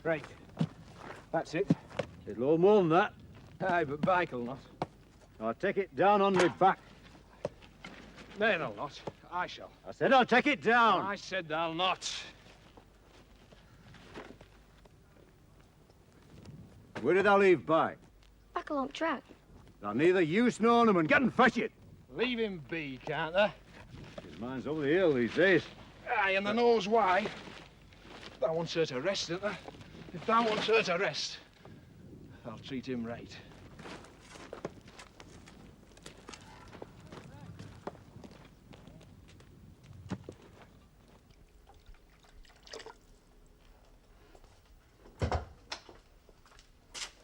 Right. That's it. It'll hold more than that. Aye, but bike'll not. I'll take it down on my back. Nay, they'll not. I shall. I said I'll take it down. I said they'll not. Where did I leave bike? Back along track. Now, neither use nor ornament. Get and fetch it. Leave him be, can't they? His mind's over the hill these days. Aye, and they knows why. Thou wants her to rest, don't they? If thou wants her to rest, I'll treat him right.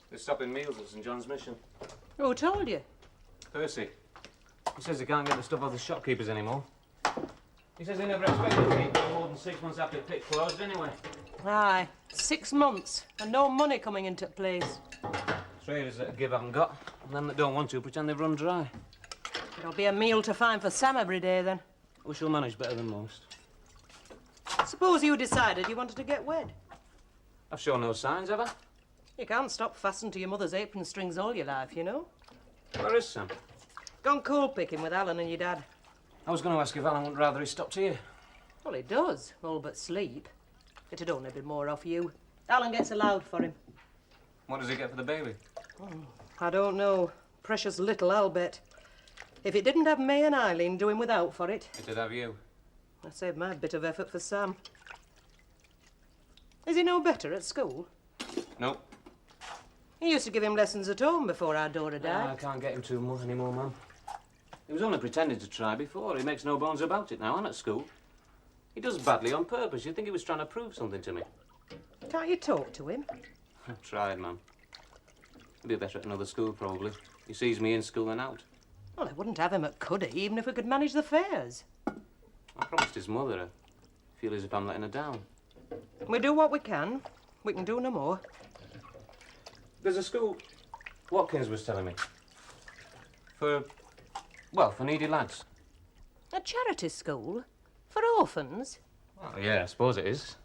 They're stopping meals at St. John's Mission. Who told you? Percy. He says he can't get the stuff off the shopkeepers anymore. He says he never expected to keep more than 6 months after pit closed anyway. Aye, 6 months, and no money coming into place. Traders that give haven't got, and them that don't want to pretend they've run dry. There'll be a meal to find for Sam every day, then. We shall manage better than most. Suppose you decided you wanted to get wed. I've shown no signs, have I? You can't stop fastened to your mother's apron strings all your life, you know. Where is Sam? Gone coal picking with Alan and your dad. I was going to ask if Alan would rather he stopped here. Well, he does, all but sleep. It'd only be more off you. Alan gets allowed for him. What does he get for the baby? I don't know. Precious little, I'll bet. If it didn't have May and Eileen doing without for it, It'd have you. I saved my bit of effort for Sam. Is he no better at school? Nope. He used to give him lessons at home before our Dora I died. can't get him too much anymore, Mum. He was only pretending to try before. He makes no bones about it now, and at school. He does badly on purpose. You'd think he was trying to prove something to me. Can't you talk to him? I've tried, Mum. He'd be better at another school, probably. He sees me in school and out. Well, I wouldn't have him at Cuddy, even if we could manage the fares. I promised his mother. I feel as if I'm letting her down. We do what we can. We can do no more. There's a school, Watkins was telling me, for needy lads. A charity school? For orphans? Well, yeah, I suppose it is.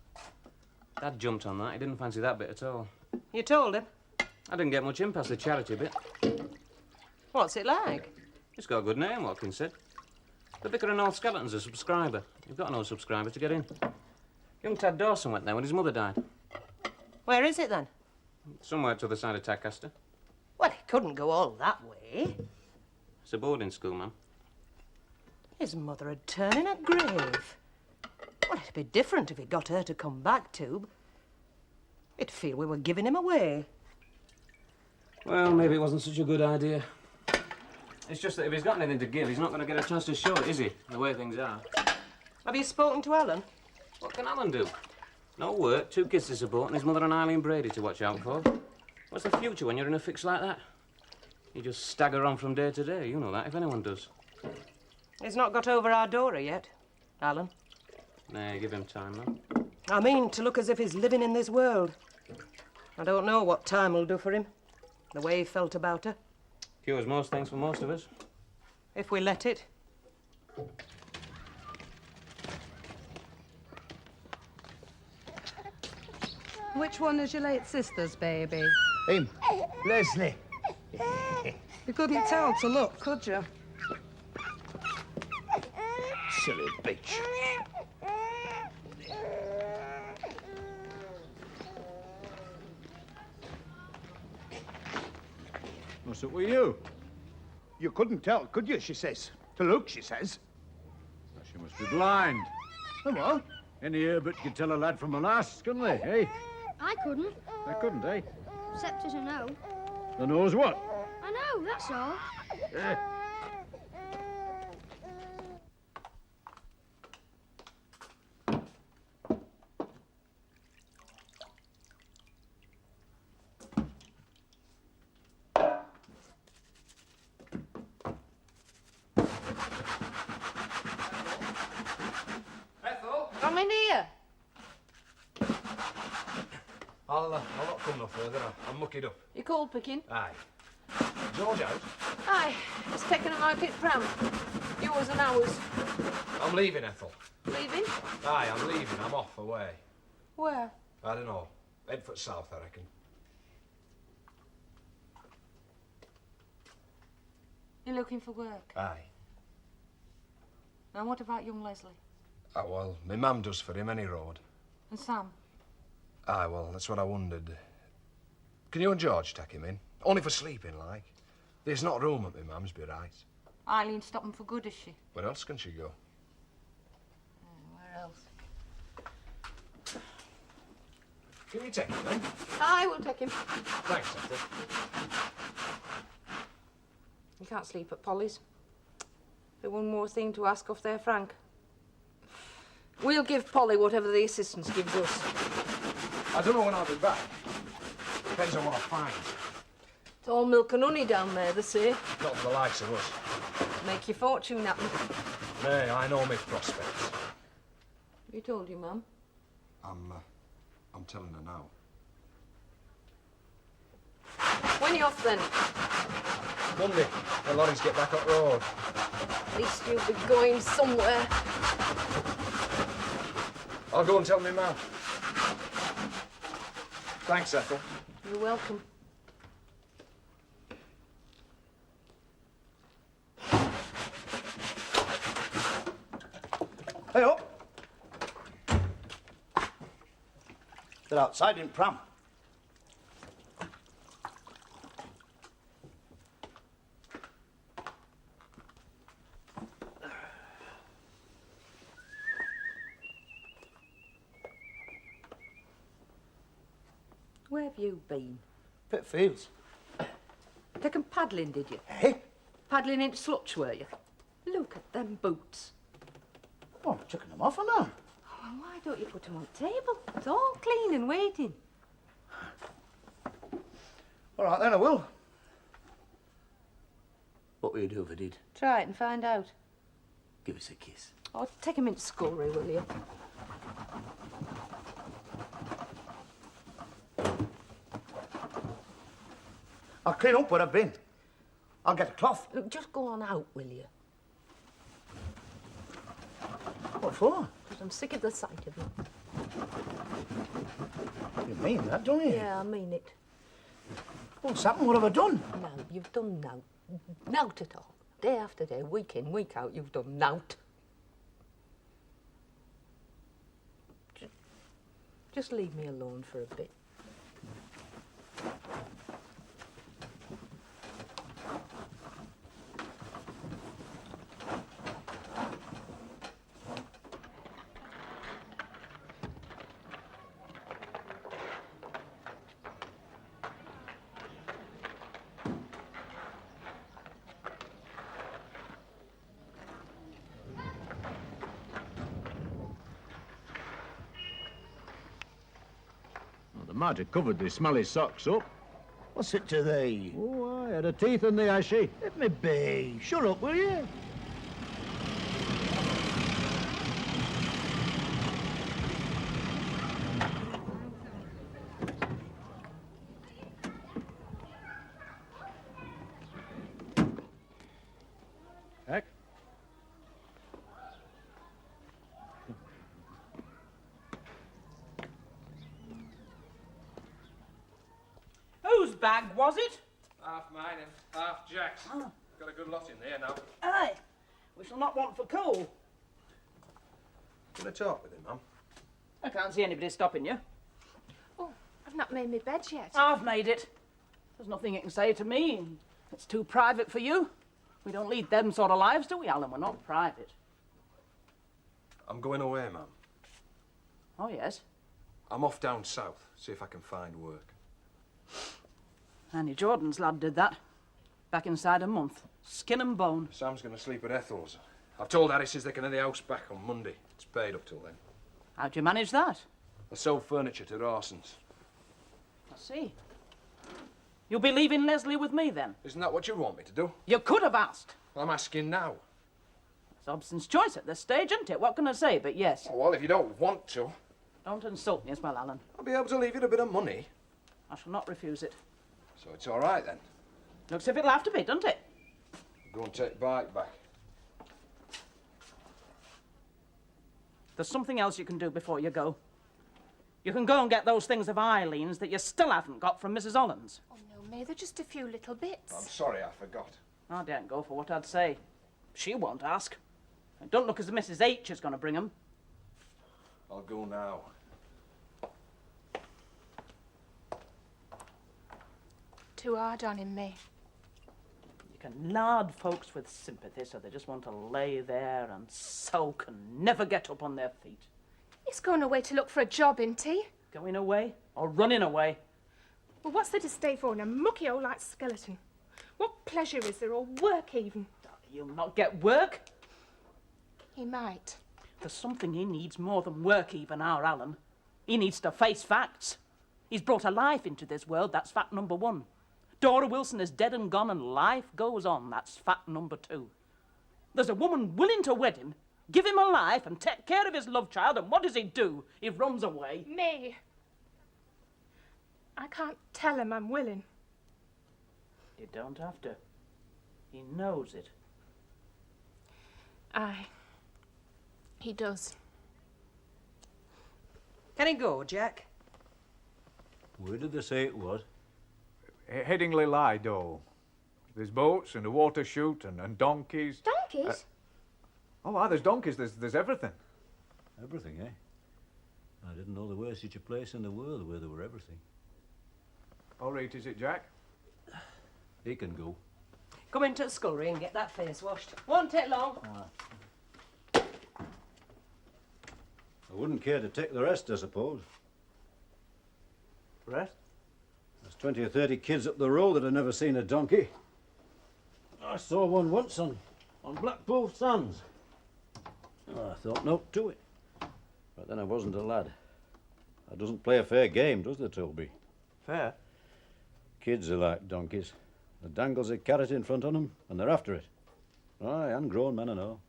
Dad jumped on that. He didn't fancy that bit at all. You told him? I didn't get much in past the charity bit. What's it like? It's got a good name, Watkins said. The Vicar of North Skeleton's a subscriber. You've got no subscriber to get in. Young Tad Dawson went there when his mother died. Where is it, then? Somewhere to the side of Tadcaster. Well, he couldn't go all that way. It's a boarding school, Ma'am. His mother had turned in a grave. Well, it'd be different if he got her to come back to. He'd feel we were giving him away. Well, maybe it wasn't such a good idea. It's just that if he's got anything to give, he's not going to get a chance to show it, is he? The way things are. Have you spoken to Alan? What can Alan do? No work, 2 kids to support, and his mother and Eileen Brady to watch out for. What's the future when you're in a fix like that? You just stagger on from day to day. You know that, if anyone does. He's not got over our Dora yet, Alan. Nah, give him time, man. I mean, to look as if he's living in this world. I don't know what time will do for him. The way he felt about her. Cures most things for most of us. If we let it. Which one is your late sister's baby? Him. Leslie. You couldn't tell to look, could you? Silly bitch. What's up with you? You couldn't tell, could you, she says. To look, she says. Well, she must be blind. Oh, what? Any Herbert could tell a lad from a lass, couldn't they, eh? I couldn't. They couldn't, eh? Except as I know. The knows what? I know, that's all. Eh. Come in here. I'll not come no further. I'm muckied up. You coal picking? Aye. George out? Aye, it's taken a market pram. Yours and ours. I'm leaving, Ethel. Leaving? Aye, I'm leaving. I'm off away. Where? I don't know. Head for south, I reckon. You're looking for work? Aye. And what about young Leslie? Ah, well, my mum does for him any road. And Sam? Aye, well, that's what I wondered. Can you and George take him in? Only for sleeping, like. There's not room at my mum's, be right. Eileen stopping for good, is she? Where else can she go? Where else? Can you take him, then? I will take him. Thanks, Ethel. You can't sleep at Polly's. There's one more thing to ask off there, Frank. We'll give Polly whatever the assistance gives us. I don't know when I'll be back. Depends on what I find. It's all milk and honey down there, they say. Not the likes of us. Make your fortune happen. Nay, I know my prospects. You told your mum? I'm telling her now. When are you off then? Monday, the lorries get back up road. At least you'll be going somewhere. I'll go and tell my mum. Thanks, Ethel. You're welcome. Hey up! They're outside in pram. Where have you been? Pit Fields. Taken paddling, did you? Hey? Paddling into Slutch, were you? Look at them boots. Oh, I'm chucking them off, aren't Oh, well, why don't you put them on the table? It's all clean and waiting. I? All right, then I will. What will you do if I did? Try it and find out. Give us a kiss. Oh, take him into scullery, will you? I'll clean up where I've been. I'll get a cloth. Look, just go on out, will you? What for? Because I'm sick of the sight of you. You mean that, don't you? Yeah, I mean it. What's happened? What have I done? No, you've done nought. Nought at all. Day after day, week in, week out, you've done nought. Just leave me alone for a bit. They might have covered the smelly socks up. What's it to thee? Oh, I had a teeth in the ashy. Let me be. Shut up, will you? Heck. Whose bag was it? Half mine and half Jack's. Got a good lot in there now. Aye. We shall not want for coal. Can I talk with him, Mum? I can't see anybody stopping you. Oh, I've not made my bed yet. I've made it. There's nothing you can say to me. It's too private for you. We don't lead them sort of lives, do we, Alan? We're not private. I'm going away, Mum. Oh, yes. I'm off down south, see if I can find work. Annie Jordan's lad did that. Back inside a month. Skin and bone. Sam's going to sleep at Ethel's. I've told Harris's they can have the house back on Monday. It's paid up till then. How'd you manage that? I sold furniture to Rawson's. I see. You'll be leaving Leslie with me, then? Isn't that what you want me to do? You could have asked. I'm asking now. It's Hobson's choice at this stage, isn't it? What can I say? But yes. Oh, well, if you don't want to, Don't insult me as well, Alan. I'll be able to leave you a bit of money. I shall not refuse it. So it's all right, then. Looks as if it'll have to be, doesn't it? Go and take bike back. There's something else you can do before you go. You can go and get those things of Eileen's that you still haven't got from Mrs. Holland's. Oh, no, May, they're just a few little bits. I'm sorry, I forgot. I daren't go for what I'd say. She won't ask. It don't look as if Mrs. H is going to bring 'em. I'll go now. Too hard on him, May. You can lard folks with sympathy so they just want to lay there and sulk and never get up on their feet. He's going away to look for a job, isn't he? Going away or running away? Well, what's there to stay for in a mucky old like skeleton? What pleasure is there, or work even? You'll not get work. He might. There's something he needs more than work even, our Alan. He needs to face facts. He's brought a life into this world, that's fact number 1. Dora Wilson is dead and gone and life goes on, that's fact number 2. There's a woman willing to wed him, give him a life and take care of his love child, and what does he do? He runs away. May. I can't tell him I'm willing. You don't have to. He knows it. Aye. He does. Can he go, Jack? Where did they say it was? Headingley Lido. There's boats and a water chute and donkeys. Donkeys? There's donkeys. There's everything. Everything, eh? I didn't know there was such a place in the world where there were everything. All right, is it, Jack? He can go. Come into the scullery and get that face washed. Won't take long. I wouldn't care to take the rest, I suppose. Rest? There's 20 or 30 kids up the road that have never seen a donkey. I saw one once on Blackpool Sands. I thought no to it. But then I wasn't a lad. That doesn't play a fair game, does there, Toby? Fair. Kids are like donkeys. The dangles a carrot in front of them, and they're after it. Aye, and grown men and all.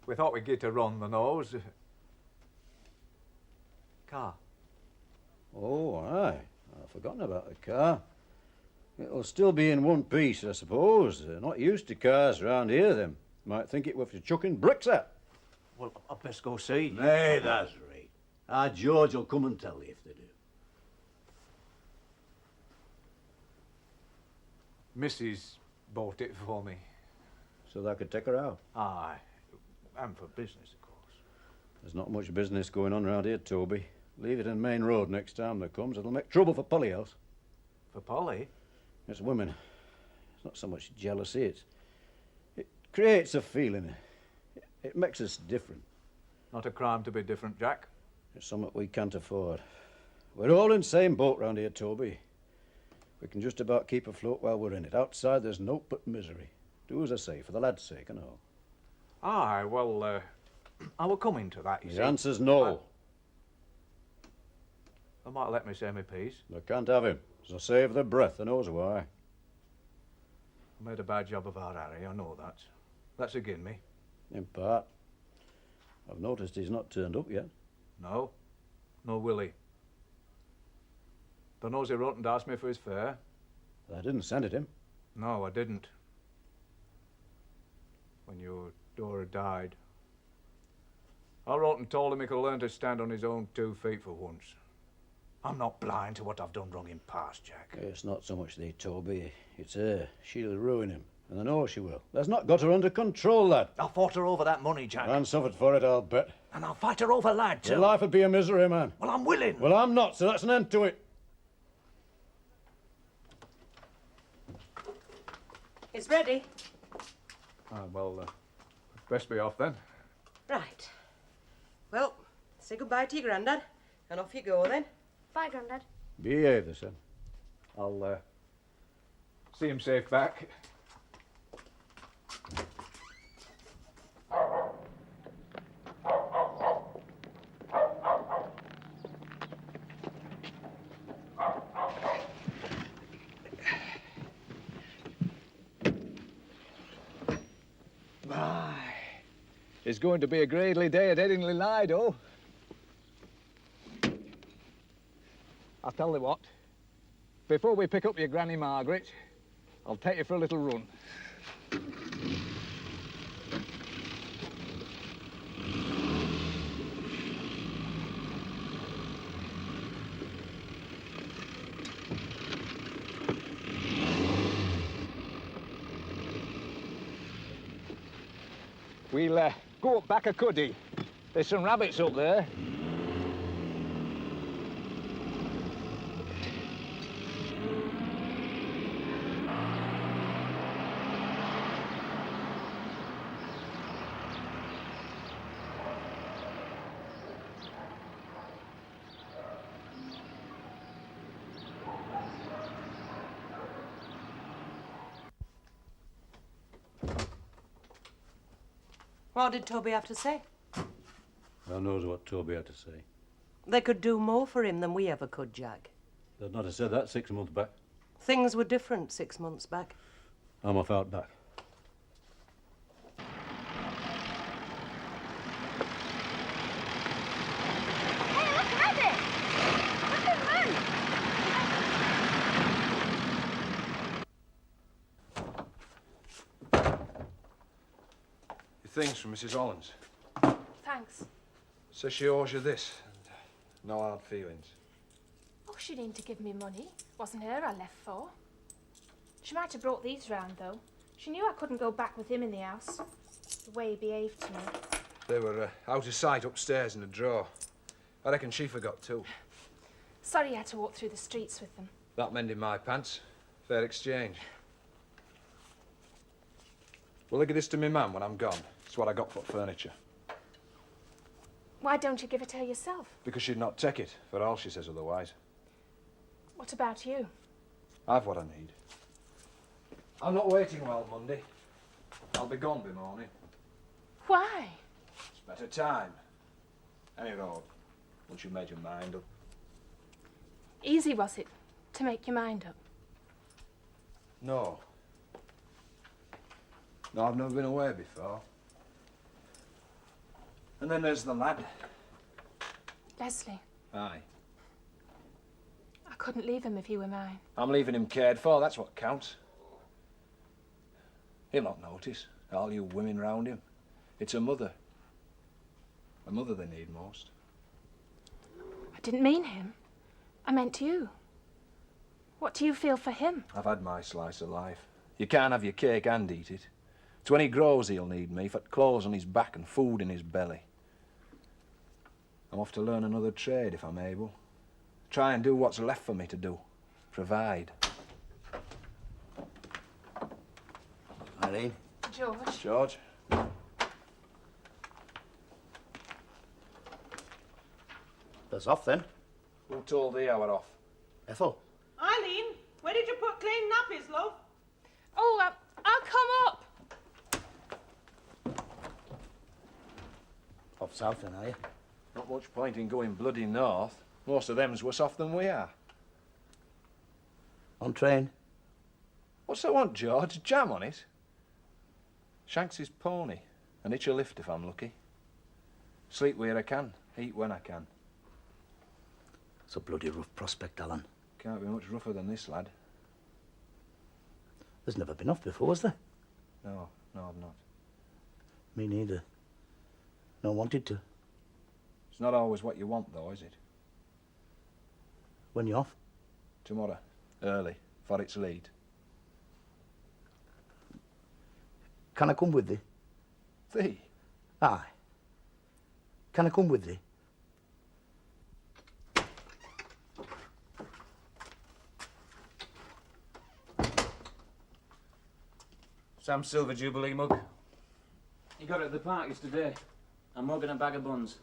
We thought we'd get to run the nose. Car. Oh, aye. I've forgotten about the car. It'll still be in one piece, I suppose. They're not used to cars round here, them. Might think it were for chucking bricks at. Well, I'd best go see. Nay, that's right. Our George will come and tell you if they do. Mrs. bought it for me. So that I could take her out. Aye. And for business, of course. There's not much business going on round here, Toby. Leave it in Main Road next time there comes. It'll make trouble for Polly else. For Polly? It's women. It's not so much jealousy. It creates a feeling. It makes us different. Not a crime to be different, Jack. It's something we can't afford. We're all in the same boat round here, Toby. We can just about keep afloat while we're in it. Outside, there's naught but misery. Do as I say, for the lad's sake and all. Aye, well, I will come into that, you see. Your answer's no. They might let me say my piece. They can't have him. So save their breath, they knows why. I made a bad job of our Harry, I know that. That's again me. In part. I've noticed he's not turned up yet. No, no Willie. The knows he wrote and asked me for his fare. I didn't send it him. No, I didn't. When your Dora died, I wrote and told him he could learn to stand on his own 2 feet for once. I'm not blind to what I've done wrong in past, Jack. It's not so much thee, Toby. It's her. She'll ruin him. And I know she will. There's not got her under control, lad. I fought her over that money, Jack. And suffered for it, I'll bet. And I'll fight her over lad, too. Your life would be a misery, man. Well, I'm willing. Well, I'm not, so that's an end to it. It's ready. Well, best be off then. Right. Well, say goodbye to your grandad, and off you go then. Bye, Grandad. Behave yourself. I'll see him safe back. It's going to be a gradely day at Headingley Lido. I'll tell you what, before we pick up your Granny Margaret, I'll take you for a little run. We'll go up back a cuddy. There's some rabbits up there. What did Toby have to say? Who knows what Toby had to say? They could do more for him than we ever could, Jack. They'd not have said that 6 months back. Things were different 6 months back. I'm off out back. Hey, look, rabbit! Look at him! Your things from Mrs. Hollins. Thanks. Says she owes you this. And no hard feelings. Oh, she didn't to give me money. Wasn't her I left for. She might have brought these round, though. She knew I couldn't go back with him in the house. The way he behaved to me. They were out of sight upstairs in a drawer. I reckon she forgot too. Sorry I had to walk through the streets with them. That mending my pants. Fair exchange. Well, look at this to me, man, when I'm gone. It's what I got for furniture. Why don't you give it to her yourself? Because she'd not take it, for all she says otherwise. What about you? I've what I need. I'm not waiting well Monday. I'll be gone by morning. Why? It's better time. Any road, once you've made your mind up. Easy, was it, to make your mind up? No. No, I've never been away before. And then there's the lad. Leslie, Aye. I couldn't leave him if he were mine. I'm leaving him cared for, that's what counts. He'll not notice, all you women round him. It's a mother. A mother they need most. I didn't mean him. I meant you. What do you feel for him? I've had my slice of life. You can't have your cake and eat it. It's when he grows he'll need me, for clothes on his back and food in his belly. I'm off to learn another trade if I'm able. Try and do what's left for me to do. Provide. Eileen? George. George? That's off then. Who told thee I were off? Ethel? Eileen, where did you put clean nappies, love? Oh, I'll come up. Off south then, are you? Not much point in going bloody north. Most of them's worse off than we are. On train? What's I want, George? Jam on it? Shanks' pony. And hitch a lift if I'm lucky. Sleep where I can, eat when I can. It's a bloody rough prospect, Alan. Can't be much rougher than this, lad. There's never been off before, has there? No, I've not. Me neither. No wanted to. It's not always what you want, though, is it? When you off? Tomorrow, early, for its lead. Can I come with thee? Thee? Aye. Can I come with thee? Sam's Silver Jubilee mug. He got it at the parties today. A mug and a bag of buns.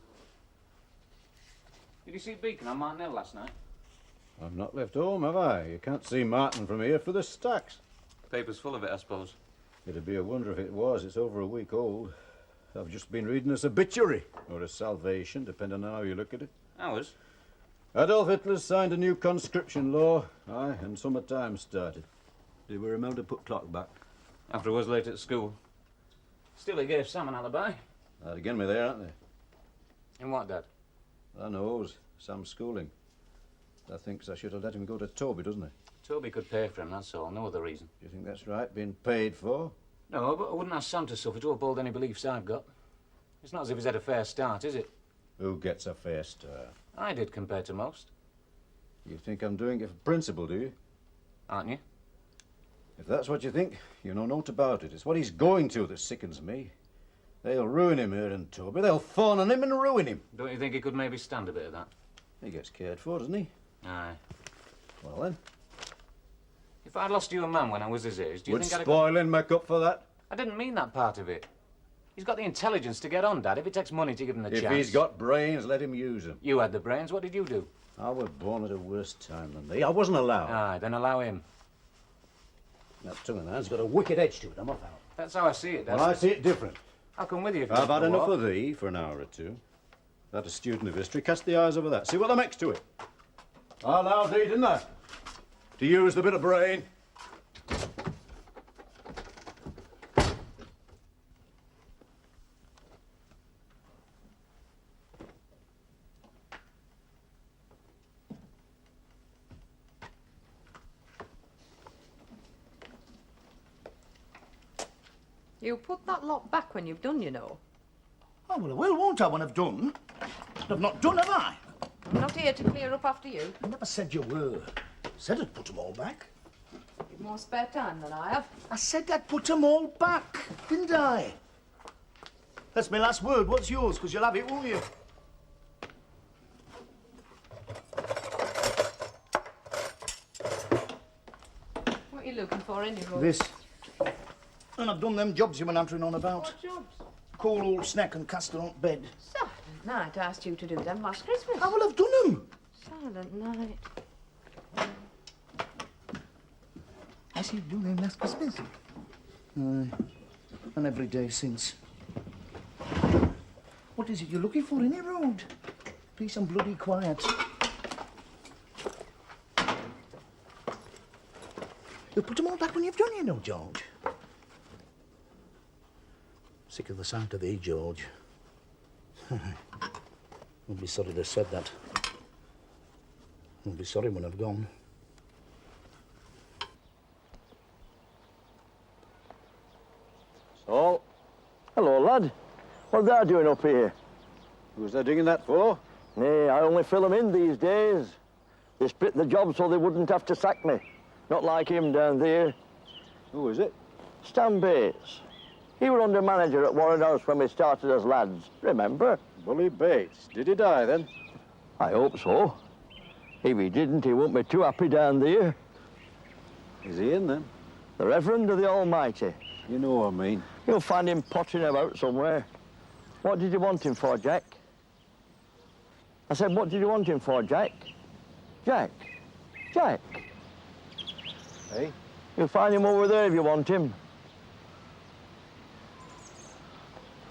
Did you see Beacon on Martinell last night? I've not left home, have I? You can't see Martin from here for the stacks. Paper's full of it, I suppose. It'd be a wonder if it was. It's over a week old. I've just been reading a obituary, or a salvation, depending on how you look at it. Ours? Adolf Hitler's signed a new conscription law. Aye, and summertime started. Did we remember to put clock back? After I was late at school. Still, he gave Sam an alibi. They're getting me there, aren't they? In what, Dad? I knows. Sam's schooling. I thinks I should have let him go to Toby, doesn't he? Toby could pay for him, that's all. No other reason. Do you think that's right, being paid for? No, but I wouldn't ask Sam to suffer to uphold any beliefs I've got. It's not as if he's had a fair start, is it? Who gets a fair start? I did compared to most. You think I'm doing it for principle, do you? Aren't you? If that's what you think, you know naught about it. It's what he's going to that sickens me. They'll ruin him here in Toby. They'll fawn on him and ruin him. Don't you think he could maybe stand a bit of that? He gets cared for, doesn't he? Aye. Well then. If I'd lost you a man when I was his age, do you Would think I'd... spoiling make up for that? I didn't mean that part of it. He's got the intelligence to get on, Dad, if it takes money to give him the If chance. he's got brains, let him use them. You had the brains, what did you do? I was born at a worse time than thee. I wasn't allowed. Aye, then allow him. That tongue of thine's got a wicked edge to it, I'm off out. That's how I see it, Dad. Well, I see it different. I'll come with you if you I've want had to enough walk. of thee for an hour or two. That a student of history, cast the eyes over that. See what they're next to it. I allowed thee, didn't I? To use the bit of brain. You put that lot back when you've done, you know. Oh, well, I will, won't I, when I've done? But I've not done, have I? I'm not here to clear up after you. I never said you were. Said I'd put them all back. You've more spare time than I have. I said I'd put them all back, didn't I? That's my last word. What's yours? Because you'll have it, won't you? What are you looking for, anyway? This. And I've done them jobs you were answering on about. What jobs? Coal old snack and cast her on bed. Silent Night asked you to do them last Christmas. I will have done them. Silent Night. I see you do them last Christmas. And every day since. What is it you're looking for in the road? Peace and bloody quiet. You'll put them all back when you've done, you know, George. Sick of the sight of thee, George. I'll be sorry to have said that. I'll be sorry when I've gone. Saul? Hello, lad. What are they doing up here? Who's they digging that for? Nay, I only fill 'em in these days. They split the job so they wouldn't have to sack me. Not like him down there. Who is it? Stan Bates. He were under manager at Warren House when we started as lads, remember? Bully Bates. Did he die then? I hope so. If he didn't, he won't be too happy down there. Is he in then? The Reverend of the Almighty. You know what I mean. You'll find him pottering about somewhere. What did you want him for, Jack? I said, what did you want him for, Jack? Jack? Jack? Hey? You'll find him over there if you want him.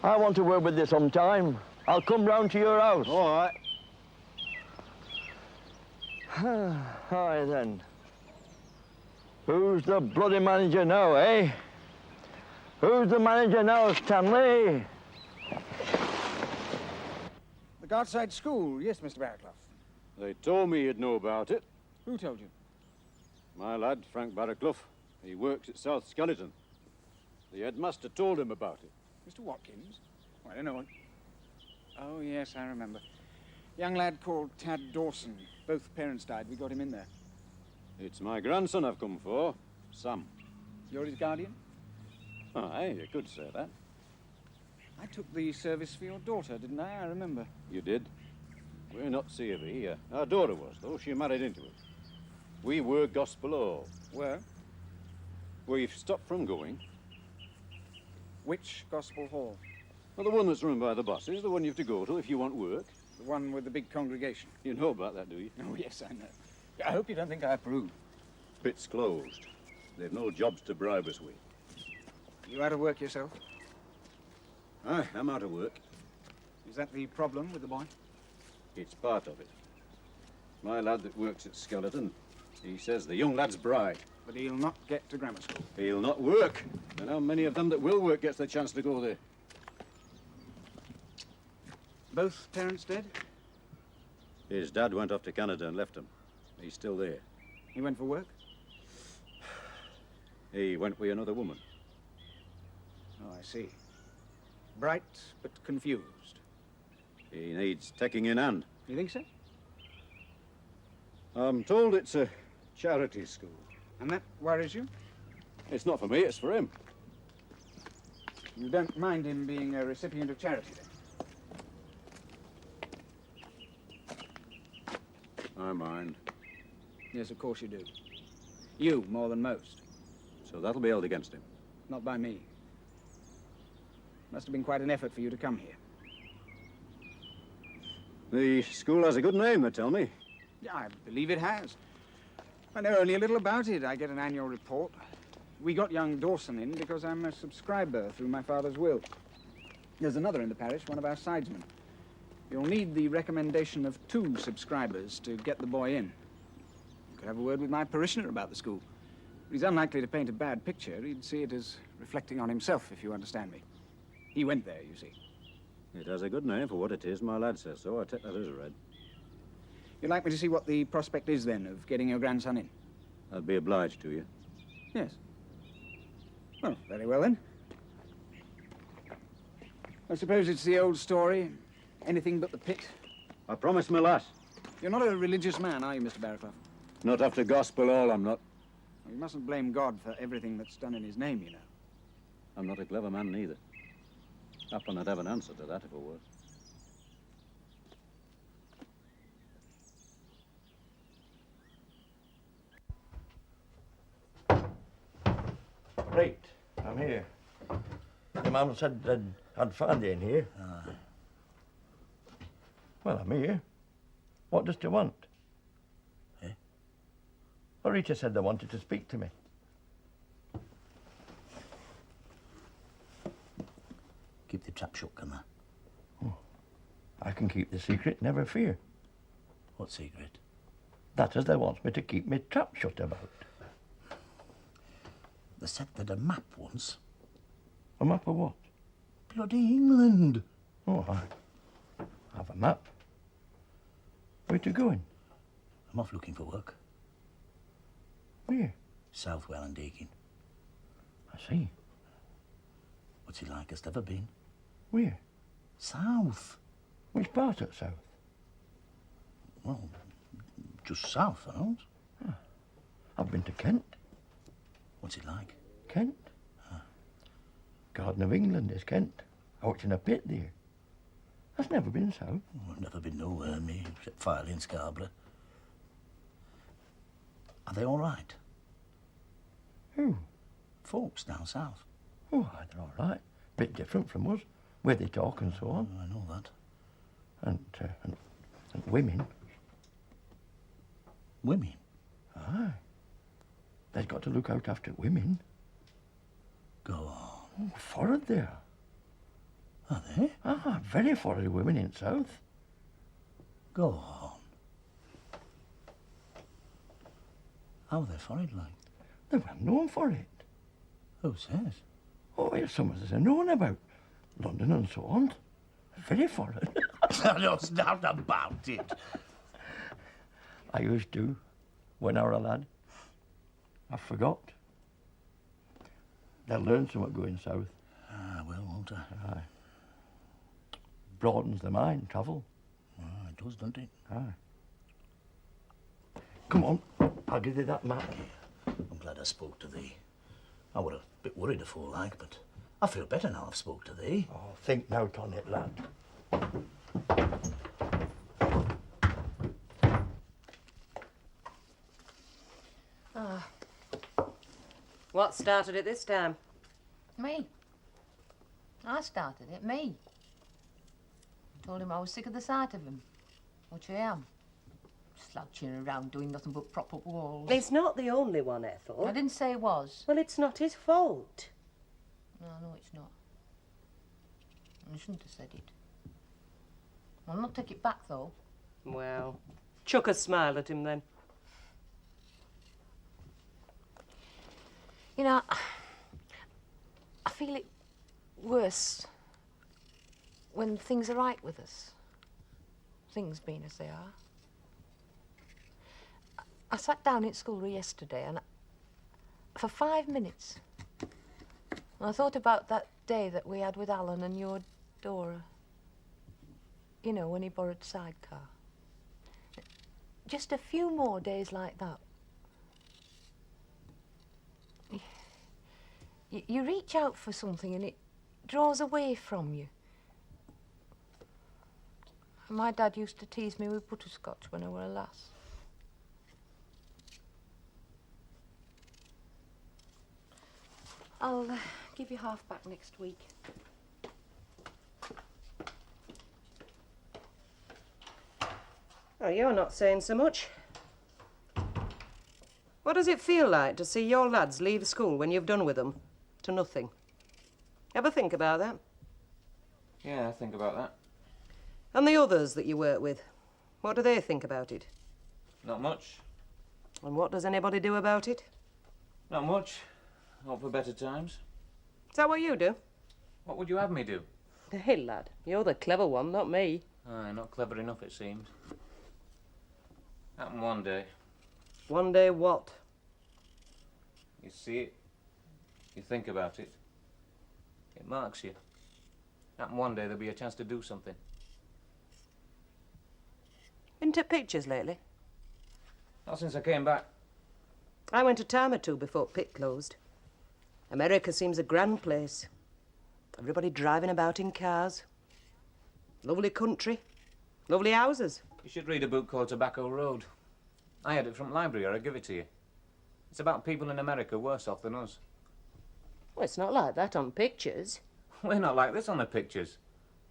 I want to work with you sometime. I'll come round to your house. All right. Aye, then. Who's the bloody manager now, eh? Who's the manager now, Stanley? The Gartside School, yes, Mr. Barraclough. They told me you'd know about it. Who told you? My lad, Frank Barraclough. He works at South Skeleton. The headmaster told him about it. Mr. Watkins? Oh, I don't know. Oh, yes, I remember. Young lad called Tad Dawson. Both parents died. We got him in there. It's my grandson I've come for, Sam. You're his guardian? Aye, you could say that. I took the service for your daughter, didn't I? I remember. You did. We're not C of E. Our daughter was, though. She married into it. We were Gospel Hall. Were? We've stopped from going. Which Gospel Hall? Well, the one that's run by the bosses, the one you have to go to if you want work. The one with the big congregation? You know about that, do you? Oh, yes, I know. I hope you don't think I approve. Pit's closed. They've no jobs to bribe us with. You out of work yourself? Aye, I'm out of work. Is that the problem with the boy? It's part of it. My lad that works at Skeleton, he says the young lad's bright. But he'll not get to grammar school. He'll not work. And how many of them that will work gets the chance to go there? Both parents dead? His dad went off to Canada and left him. He's still there. He went for work? He went with another woman. Oh, I see. Bright, but confused. He needs taking in hand. You think so? I'm told it's a charity school. And that worries you? It's not for me, it's for him. You don't mind him being a recipient of charity, then? I mind. Yes, of course you do. You, more than most. So that'll be held against him. Not by me. Must have been quite an effort for you to come here. The school has a good name, they tell me. Yeah, I believe it has. I know only a little about it. I get an annual report. We got young Dawson in because I'm a subscriber through my father's will. There's another in the parish, one of our sidesmen. You'll need the recommendation of 2 subscribers to get the boy in. You could have a word with my parishioner about the school. But he's unlikely to paint a bad picture. He'd see it as reflecting on himself, if you understand me. He went there, you see. It has a good name for what it is. My lad says so. I take that as read. You'd like me to see what the prospect is, then, of getting your grandson in? I'd be obliged to you. Yes. Well, very well, then. I suppose it's the old story. Anything but the pit. I promise, my lass. You're not a religious man, are you, Mr. Barraclough? Not after gospel all, I'm not. Well, you mustn't blame God for everything that's done in his name, you know. I'm not a clever man, neither. Happen I'd have an answer to that if I was. Right, I'm here. Your mum said I'd find you in here. Well, I'm here. What does you want? Eh? Well, Rita said they wanted to speak to me. Keep the trap shut, can I? I can keep the secret, never fear. What secret? That as they wants me to keep me trap shut about. They said they'd a map once. A map of what? Bloody England. Oh, I have a map. Where you going? I'm off looking for work. Where? South Wellandeckin. I see. What's it like? Has ever been? Where? South. Which part of south? Well, just south, I know. I've been to Kent. What's it like? Kent? Garden of England is Kent. I worked in a pit there. I've never been south. Oh, I've never been nowhere, me, except Filey and Scarborough. Are they all right? Who? Folks down south. Oh, they're all right. Bit different from us, where they talk and so on. I know that. And women. Women? Aye. They've got to look out after women. Go on. Oh, forward there. Are they? Ah, very forward women in south. Go on. How are they foreign like? They were known for it. Who says? Oh, it's some of us are known about. London and so on. Very foreign. There's doubt about it. I used to, when I were a lad. I forgot. They'll learn something going south. Ah, well, won't I? Aye. Broadens the mind, travel. Ah, it does, doesn't it? Aye. Come on, I'll give you that map. I'm glad I spoke to thee. I were a bit worried afore like, but I feel better now I've spoke to thee. Oh, think now on it, lad. What started it this time? Me. I started it, me. Told him I was sick of the sight of him, which I am. Slouching around doing nothing but prop up walls. He's not the only one, Ethel. I didn't say he was. Well, it's not his fault. No, it's not. I shouldn't have said it. I'll not take it back, though. Well, chuck a smile at him, then. You know, I feel it worse when things are right with us. Things being as they are. I sat down in school yesterday and for 5 minutes I thought about that day that we had with Alan and your Dora. You know, when he borrowed sidecar. Just a few more days like that. You reach out for something and it draws away from you. And my dad used to tease me with butterscotch when I were a lass. I'll give you half back next week. Oh, you're not saying so much. What does it feel like to see your lads leave school when you've done with them to nothing? Ever think about that? Yeah, I think about that. And the others that you work with, what do they think about it? Not much. And what does anybody do about it? Not much. Hope for better times. Is that what you do? What would you have me do? Hey, lad, you're the clever one, not me. Aye, not clever enough, it seems. Happen one day. One day what? You see it. You think about it. It marks you. Happen one day there'll be a chance to do something. Been to pictures lately? Not since I came back. I went a time or two before pit closed. America seems a grand place. Everybody driving about in cars. Lovely country. Lovely houses. You should read a book called Tobacco Road. I had it from library, or I'd give it to you. It's about people in America worse off than us. Well, it's not like that on pictures. We're not like this on the pictures.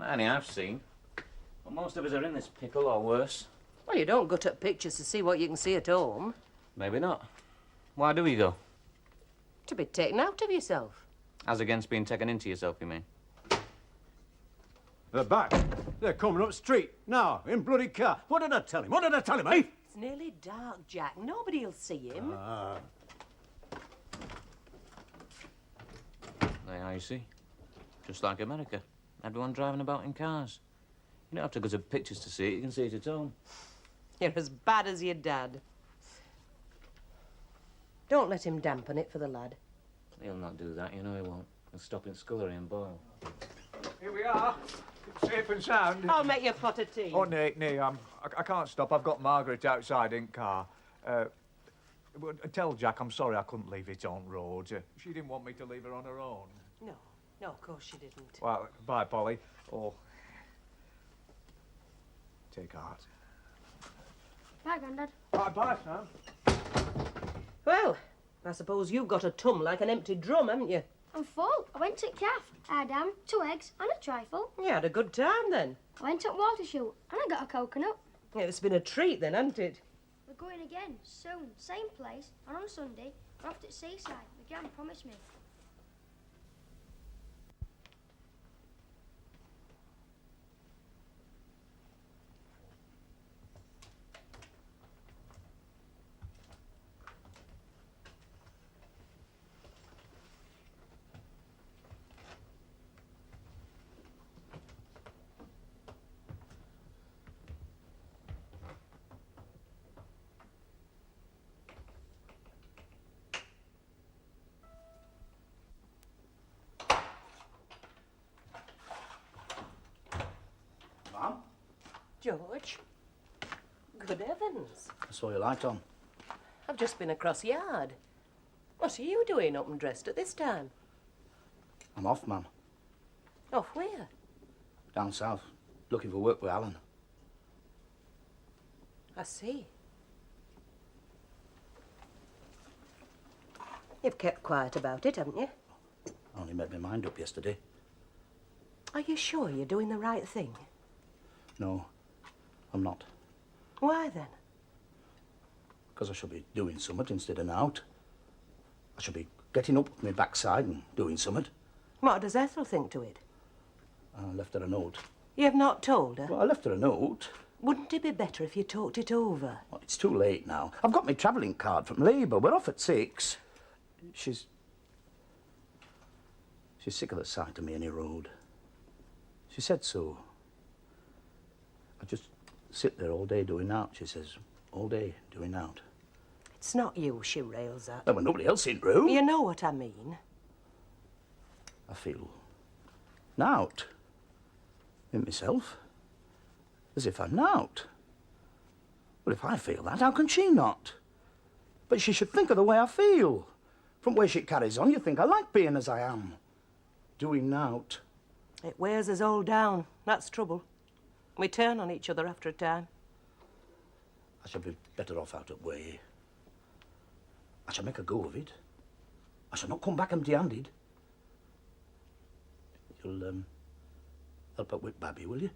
Not any I've seen. But most of us are in this pickle or worse. Well, you don't gut at pictures to see what you can see at home. Maybe not. Why do we go? To be taken out of yourself. As against being taken into yourself, you mean? They're back. They're coming up street. Now, in bloody car. What did I tell him? What did I tell him, eh? It's nearly dark, Jack. Nobody'll see him. There are, you see. Just like America. Everyone driving about in cars. You don't have to go to pictures to see it. You can see it at home. You're as bad as your dad. Don't let him dampen it for the lad. He'll not do that, you know he won't. He'll stop in scullery and boil. Here we are. Safe and sound. I'll make you a pot of tea. Oh, Nay, I can't stop. I've got Margaret outside in car. Tell Jack I'm sorry I couldn't leave it on road. She didn't want me to leave her on her own. No, of course she didn't. Well, bye, Polly. Oh. Take heart. Bye, Grandad. Bye, Sam. Well, I suppose you've got a tum like an empty drum, haven't you? I'm full. I went to calf. I had 2 eggs and a trifle. You had a good time then. I went up water shoot and I got a coconut. It's been a treat then, hasn't it? We're going again soon. Same place. And on Sunday, we're off to Seaside. The Gran promised me. Ma'am? George? Good heavens. I saw your light on. I've just been across yard. What are you doing up and dressed at this time? I'm off, ma'am. Off where? Down south, looking for work with Alan. I see. You've kept quiet about it, haven't you? I only made my mind up yesterday. Are you sure you're doing the right thing? No, I'm not. Why then? Because I should be doing something instead of out. I should be getting up with my backside and doing something. What does Ethel think to it? I left her a note. You've not told her? Well, I left her a note. Wouldn't it be better if you talked it over? Well, it's too late now. I've got my travelling card from Labour. We're off at 6. She's sick of the sight of me any road. She said so. I just sit there all day doing out, she says. All day doing out. It's not you she rails at. There was nobody else in room. You know what I mean. I feel out in myself. As if I'm out. Well, if I feel that, how can she not? But she should think of the way I feel. From where she carries on, you think I like being as I am. Doing out. It wears us all down. That's trouble. We turn on each other after a time. I shall be better off out at way. I shall make a go of it. I shall not come back empty-handed. You'll, help out with Babby, will you?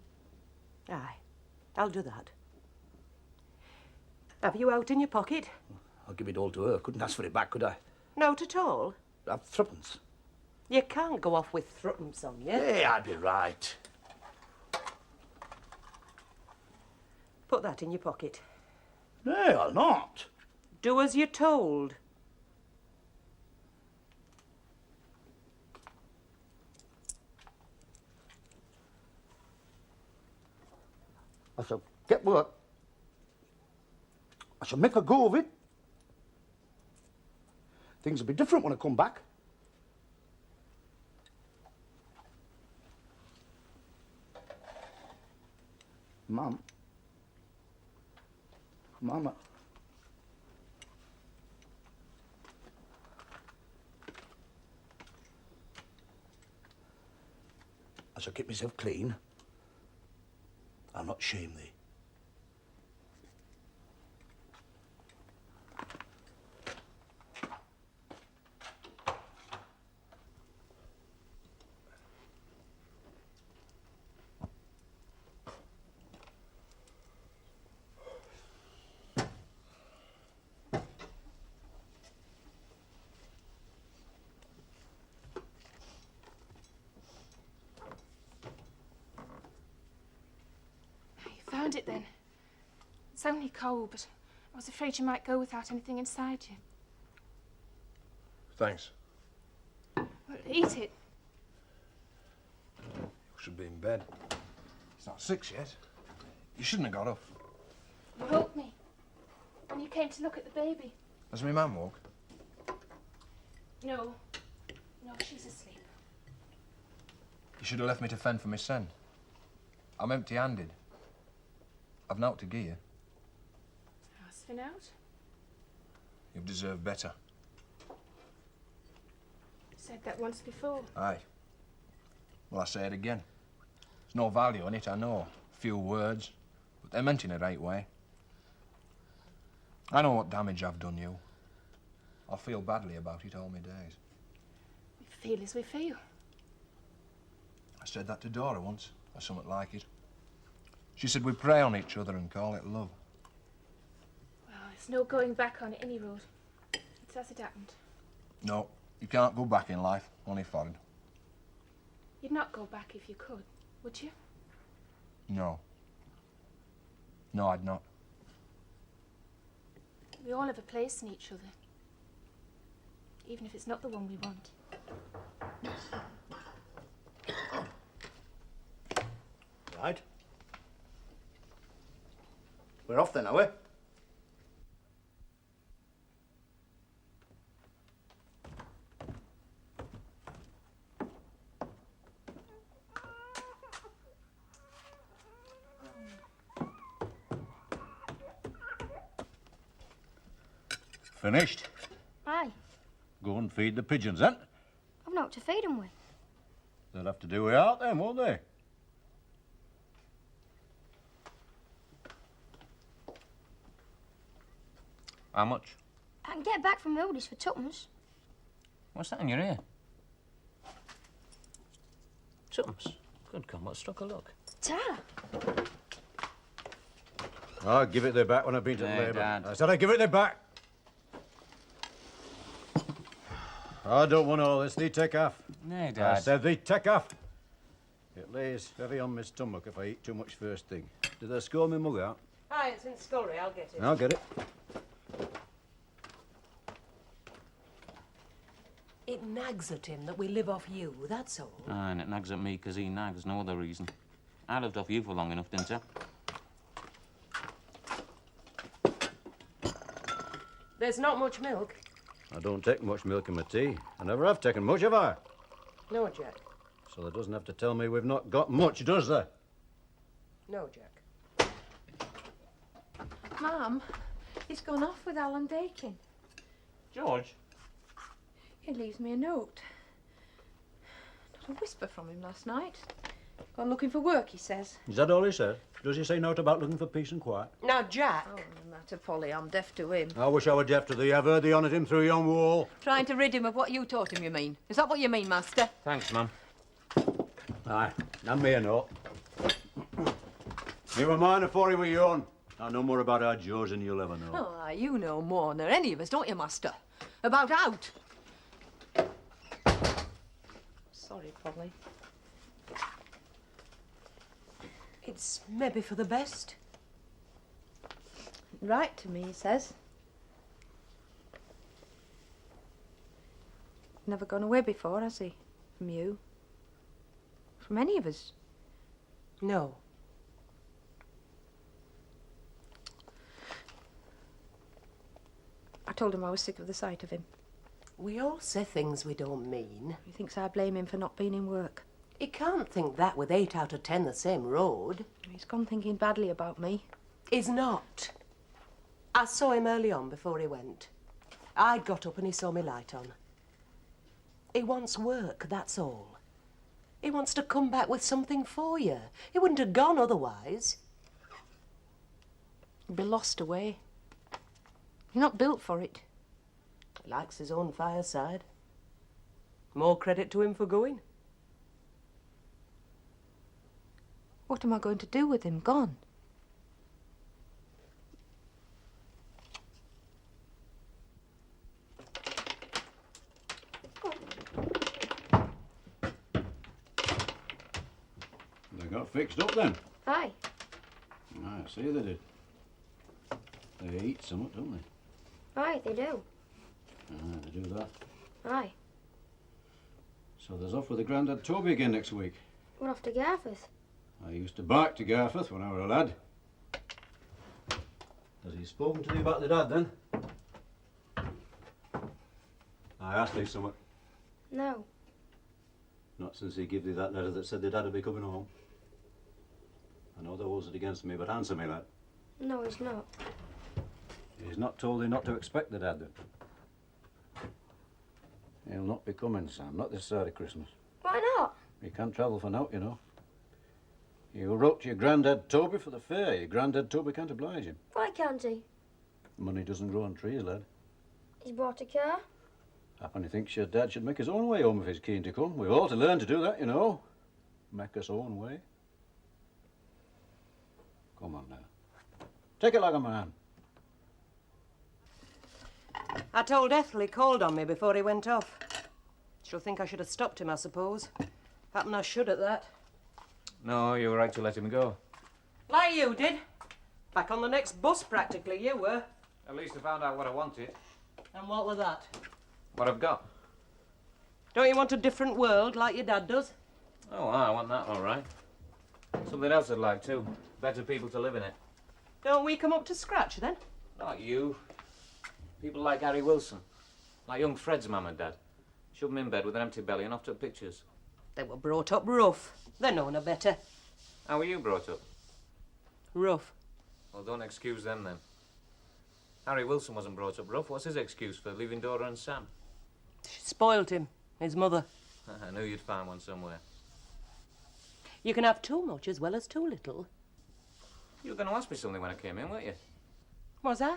Aye, I'll do that. Have you out in your pocket? I'll give it all to her. Couldn't ask for it back, could I? Not at all. I've threepence. You can't go off with threepence on you. Yeah, I'd be right. Put that in your pocket. Nay, I'll not. Do as you're told. I shall get work. I shall make a go of it. Things will be different when I come back. Mum. Mama. I shall keep myself clean. I'll not shame thee. Found it then. It's only cold, but I was afraid you might go without anything inside you. Thanks. Well, eat it. You should be in bed. It's not 6 yet. You shouldn't have got up. You woke me when you came to look at the baby. Has my mum woke? No. No, she's asleep. You should have left me to fend for my son. I'm empty-handed. I've naught to give you. Ask for out. You've deserved better. You said that once before. Aye. Well, I say it again. There's no value in it, I know. Few words, but they're meant in the right way. I know what damage I've done you. I'll feel badly about it all my days. We feel as we feel. I said that to Dora once, or something like it. She said we prey on each other and call it love. Well, there's no going back on any road. It's as it happened. No, you can't go back in life, only forward. You'd not go back if you could, would you? No. No, I'd not. We all have a place in each other. Even if it's not the one we want. Right. We're off then, are we? Finished? Aye. Go and feed the pigeons, then. I've not to feed 'em with. They'll have to do without them, won't they? How much? I can get back from Hildy's for twopence. What's that in your ear? Twopence. Good God, what struck a look? Ta! I'll give it their back when I've been to Nay, Labour. Dad. I said I'd give it their back. I don't want all this. Thee take off. Nay, I Dad. said thee take off. It lays heavy on my stomach if I eat too much first thing. Did they score me mug out? Aye, it's in the scullery. I'll get it. I'll get it. It nags at him that we live off you, that's all. Aye, and it nags at me because he nags, no other reason. I lived off you for long enough, didn't I? There's not much milk. I don't take much milk in my tea. I never have taken much, have I? No, Jack. So they doesn't have to tell me we've not got much, does they? No, Jack. Mum, he's gone off with Alan Dakin. George? He leaves me a note. There's a whisper from him last night. Gone looking for work, he says. Is that all he said? Does he say naught about looking for peace and quiet? Now, Jack. Oh, no matter, Polly, I'm deaf to him. I wish I were deaf to thee. I've heard thee on at him through yon wall. Trying to rid him of what you taught him, you mean? Is that what you mean, Master? Thanks, Mum. Aye, and me a note. He were mine afore he were yourn. I know more about our Joes than you'll ever know. Oh, aye, you know more than any of us, don't you, Master? About out. Sorry, Polly. It's maybe for the best. Right to me, he says. Never gone away before, has he? From you? From any of us? No. I told him I was sick of the sight of him. We all say things we don't mean. He thinks I blame him for not being in work. He can't think that with 8 out of 10 the same road. He's gone thinking badly about me. He's not. I saw him early on before he went. I'd got up and he saw me light on. He wants work, that's all. He wants to come back with something for you. He wouldn't have gone otherwise. He'd be lost away. You're not built for it. He likes his own fireside. More credit to him for going. What am I going to do with him gone? They got fixed up then. Aye. I see they did. They eat something, don't they? Aye, they do. Aye, they do that. Aye. So there's off with the Grandad Toby again next week. We're off to Garforth. I used to bark to Garforth when I were a lad. Has he spoken to you about the dad then? I asked thee something. No. Not since he gave thee that letter that said the dad would be coming home. I know thou holds it against me, but answer me, lad. No, he's not. He's not told thee not to expect the dad then. He'll not be coming, Sam, not this side of Christmas. Why not? He can't travel for naught, you know. You wrote to your Grandad Toby for the fair. Your Grandad Toby can't oblige him. Why can't he? Money doesn't grow on trees, lad. He's bought a car. Happen he thinks your dad should make his own way home if he's keen to come. We've all to learn to do that, you know. Make us own way. Come on now. Take it like a man. I told Ethel he called on me before he went off. She'll think I should have stopped him, I suppose. Happen I should at that. No, you were right to let him go. Like you did. Back on the next bus, practically, you were. At least I found out what I wanted. And what was that? What I've got. Don't you want a different world like your dad does? Oh, I want that, all right. Something else I'd like, too. Better people to live in it. Don't we come up to scratch, then? Not you. People like Harry Wilson. Like young Fred's mum and dad. Shove them in bed with an empty belly and off took pictures. They were brought up rough. They're no better. How were you brought up? Rough. Well, don't excuse them, then. Harry Wilson wasn't brought up rough. What's his excuse for leaving Dora and Sam? She spoiled him, his mother. I knew you'd find one somewhere. You can have too much as well as too little. You were going to ask me something when I came in, weren't you? Was I?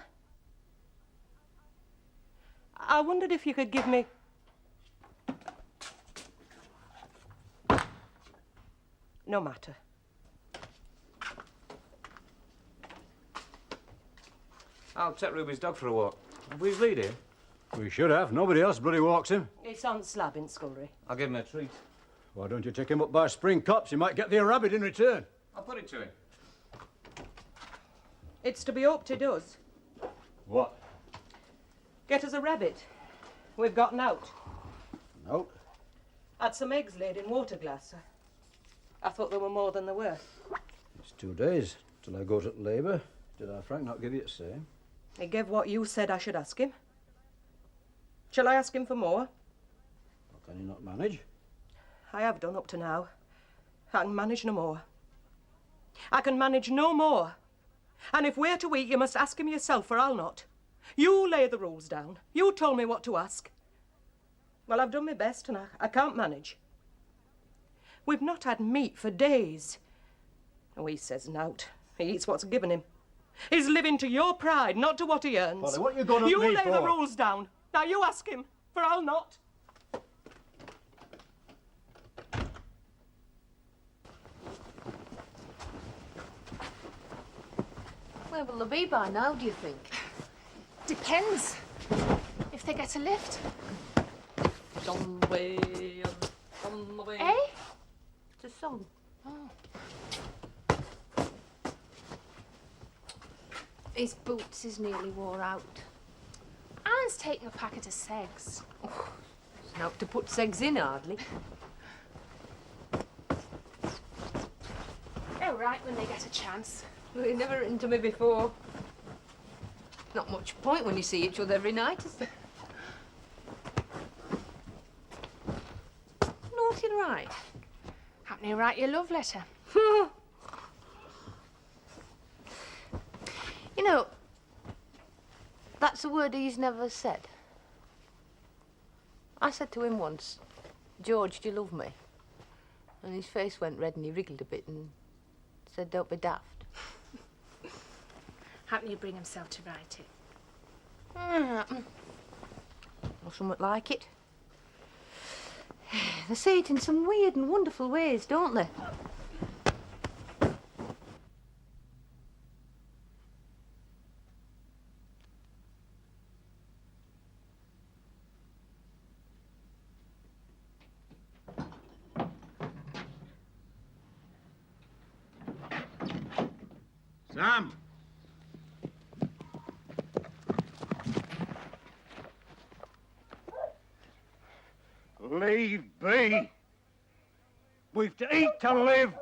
I wondered if you could give me... No matter. I'll take Ruby's dog for a walk. Have we his lead here? We should have. Nobody else bloody walks him. It's on slab in Scullery. I'll give him a treat. Why don't you take him up by spring copse? You might get thee a rabbit in return. I'll put it to him. It's to be hoped he does. What? Get us a rabbit. We've gotten out. Out? Had some eggs laid in water glass. I thought there were more than there were. It's 2 days till I go to labour. Did our Frank not give you the same? He gave what you said I should ask him. Shall I ask him for more? Or can you not manage? I have done up to now. I can manage no more. I can manage no more. And if we're to eat, you must ask him yourself, for I'll not. You lay the rules down. You told me what to ask. Well, I've done my best, and I can't manage. We've not had meat for days. Oh, he says nowt. He eats what's given him. He's living to your pride, not to what he earns. Polly, what you going up You me lay the for? rules down. Now you ask him, for I'll not. Where will they be by now, do you think? Depends. If they get a lift. On the way, on the way. Eh? It's a song. Oh. His boots is nearly wore out. Alan's taking a packet of segs. There's not to put segs in, hardly. They're right when they get a chance. Well, you've never written to me before. Not much point when you see each other every night, is there? Naughty and right. Happening to write your love letter. You know, that's a word he's never said. I said to him once, "George, do you love me?" And his face went red and he wriggled a bit and said, "Don't be daft." Happened to bring himself to write it. Or something like it. They say it in some weird and wonderful ways, don't they? Sam! Leave be. We've to eat to live.